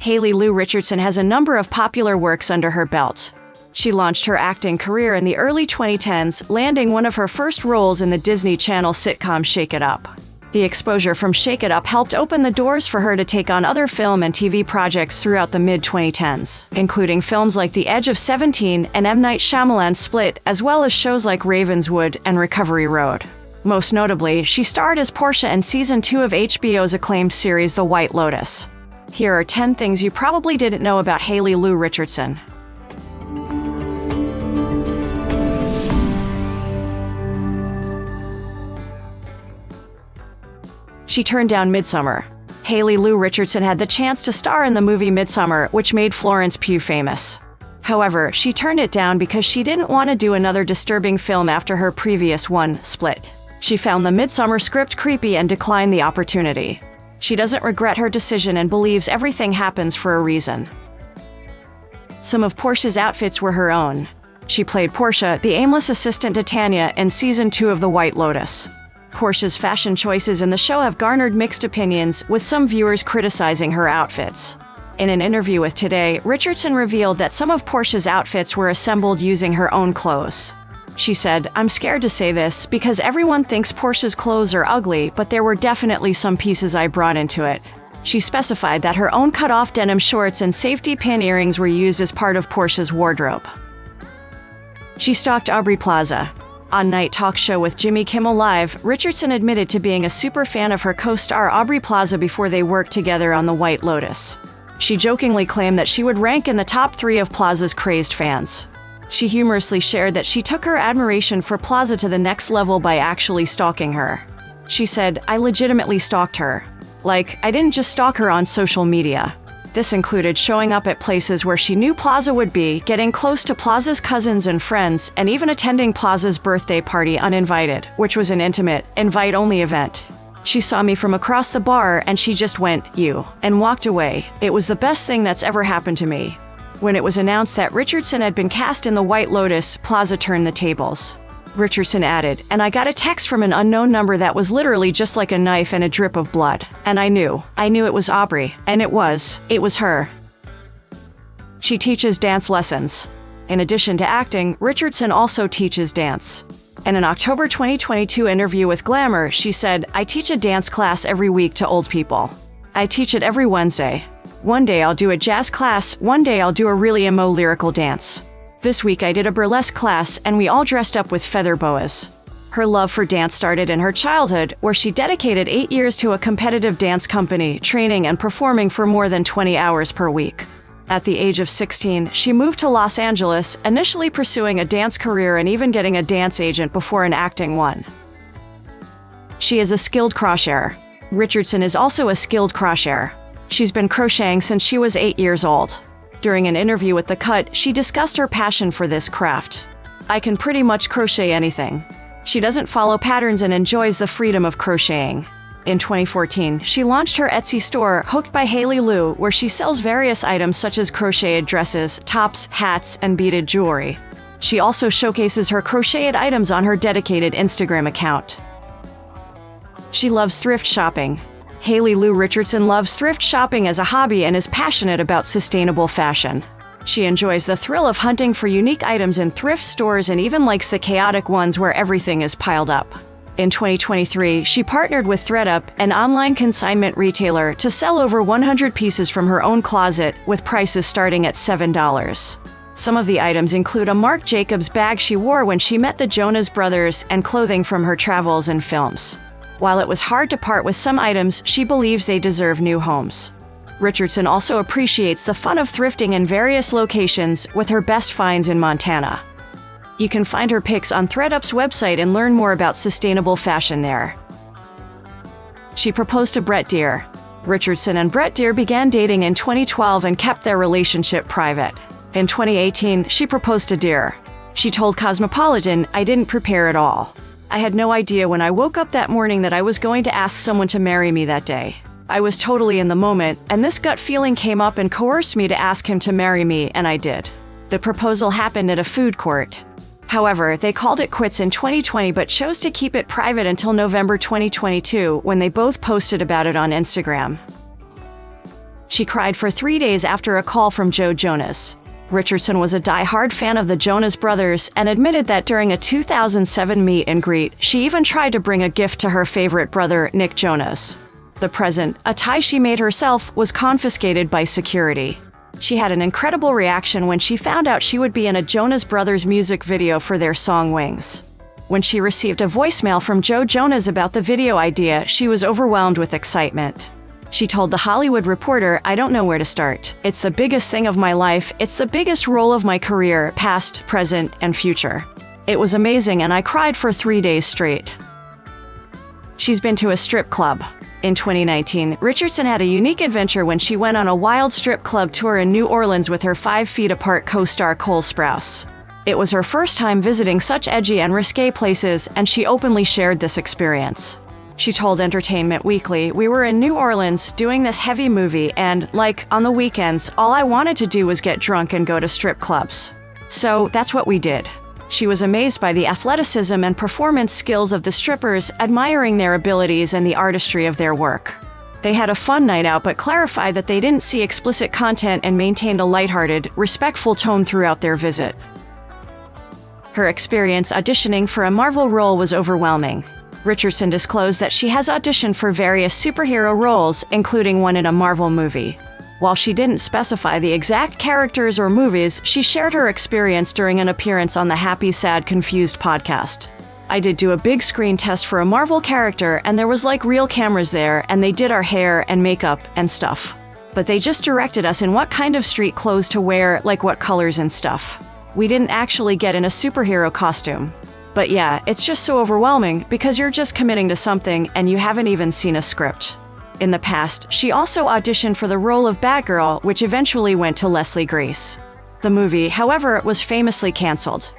Haley Lu Richardson has a number of popular works under her belt. She launched her acting career in the early 2010s, landing one of her first roles in the Disney Channel sitcom Shake It Up. The exposure from Shake It Up helped open the doors for her to take on other film and TV projects throughout the mid-2010s, including films like The Edge of 17 and M. Night Shyamalan's Split, as well as shows like Ravenswood and Recovery Road. Most notably, she starred as Portia in Season 2 of HBO's acclaimed series The White Lotus. Here are 10 things you probably didn't know about Haley Lu Richardson. She turned down Midsummer. Haley Lu Richardson had the chance to star in the movie Midsummer, which made Florence Pugh famous. However, she turned it down because she didn't want to do another disturbing film after her previous one, Split. She found the Midsummer script creepy and declined the opportunity. She doesn't regret her decision and believes everything happens for a reason. Some of Portia's outfits were her own. She played Portia, the aimless assistant to Tanya, in Season 2 of The White Lotus. Portia's fashion choices in the show have garnered mixed opinions, with some viewers criticizing her outfits. In an interview with Today, Richardson revealed that some of Portia's outfits were assembled using her own clothes. She said, "I'm scared to say this because everyone thinks Portia's clothes are ugly, but there were definitely some pieces I brought into it." She specified that her own cut-off denim shorts and safety pin earrings were used as part of Portia's wardrobe. She stalked Aubry Plaza. On Night Talk Show with Jimmy Kimmel Live, Richardson admitted to being a super fan of her co-star Aubry Plaza before they worked together on The White Lotus. She jokingly claimed that she would rank in the top 3 of Plaza's crazed fans. She humorously shared that she took her admiration for Plaza to the next level by actually stalking her. She said, "I legitimately stalked her. Like, I didn't just stalk her on social media." This included showing up at places where she knew Plaza would be, getting close to Plaza's cousins and friends, and even attending Plaza's birthday party uninvited, which was an intimate, invite-only event. "She saw me from across the bar and she just went, 'You,' and walked away. It was the best thing that's ever happened to me." When it was announced that Richardson had been cast in The White Lotus, Plaza turned the tables. Richardson added, "And I got a text from an unknown number that was literally just like a knife and a drip of blood. And I knew it was Aubry. And it was her." She teaches dance lessons. In addition to acting, Richardson also teaches dance. In an October 2022 interview with Glamour, she said, "I teach a dance class every week to old people. I teach it every Wednesday. One day I'll do a jazz class, one day I'll do a really emo lyrical dance. This week I did a burlesque class and we all dressed up with feather boas." Her love for dance started in her childhood, where she dedicated 8 years to a competitive dance company, training and performing for more than 20 hours per week. At the age of 16, she moved to Los Angeles, initially pursuing a dance career and even getting a dance agent before an acting one. She is a skilled crosshair. Richardson is also a skilled crosshair. She's been crocheting since she was 8 years old. During an interview with The Cut, she discussed her passion for this craft. "I can pretty much crochet anything." She doesn't follow patterns and enjoys the freedom of crocheting. In 2014, she launched her Etsy store, Hooked by Haley Lu, where she sells various items such as crocheted dresses, tops, hats, and beaded jewelry. She also showcases her crocheted items on her dedicated Instagram account. She loves thrift shopping. Haley Lu Richardson loves thrift shopping as a hobby and is passionate about sustainable fashion. She enjoys the thrill of hunting for unique items in thrift stores and even likes the chaotic ones where everything is piled up. In 2023, she partnered with thredUP, an online consignment retailer, to sell over 100 pieces from her own closet, with prices starting at $7. Some of the items include a Marc Jacobs bag she wore when she met the Jonas Brothers and clothing from her travels and films. While it was hard to part with some items, she believes they deserve new homes. Richardson also appreciates the fun of thrifting in various locations, with her best finds in Montana. You can find her pics on thredUP's website and learn more about sustainable fashion there. She proposed to Brett Deer. Richardson and Brett Deer began dating in 2012 and kept their relationship private. In 2018, she proposed to Deer. She told Cosmopolitan, "I didn't prepare at all. I had no idea when I woke up that morning that I was going to ask someone to marry me that day. I was totally in the moment, and this gut feeling came up and coerced me to ask him to marry me, and I did." The proposal happened at a food court. However, they called it quits in 2020 but chose to keep it private until November 2022, when they both posted about it on Instagram. She cried for 3 days after a call from Joe Jonas. Richardson was a die-hard fan of the Jonas Brothers and admitted that during a 2007 meet and greet, she even tried to bring a gift to her favorite brother, Nick Jonas. The present, a tie she made herself, was confiscated by security. She had an incredible reaction when she found out she would be in a Jonas Brothers music video for their song Wings. When she received a voicemail from Joe Jonas about the video idea, she was overwhelmed with excitement. She told The Hollywood Reporter, "I don't know where to start. It's the biggest thing of my life. It's the biggest role of my career, past, present, and future. It was amazing and I cried for 3 days straight." She's been to a strip club. In 2019, Richardson had a unique adventure when she went on a wild strip club tour in New Orleans with her 5 feet apart co-star Cole Sprouse. It was her first time visiting such edgy and risque places, and she openly shared this experience. She told Entertainment Weekly, "We were in New Orleans doing this heavy movie and, like, on the weekends, all I wanted to do was get drunk and go to strip clubs. So that's what we did." She was amazed by the athleticism and performance skills of the strippers, admiring their abilities and the artistry of their work. They had a fun night out but clarified that they didn't see explicit content and maintained a lighthearted, respectful tone throughout their visit. Her experience auditioning for a Marvel role was overwhelming. Richardson disclosed that she has auditioned for various superhero roles, including one in a Marvel movie. While she didn't specify the exact characters or movies, she shared her experience during an appearance on the Happy Sad Confused podcast. "I did do a big screen test for a Marvel character, and there was like real cameras there, and they did our hair and makeup and stuff. But they just directed us in what kind of street clothes to wear, like what colors and stuff. We didn't actually get in a superhero costume. But yeah, it's just so overwhelming because you're just committing to something and you haven't even seen a script." In the past, she also auditioned for the role of Batgirl, which eventually went to Leslie Grace. The movie, however, was famously canceled.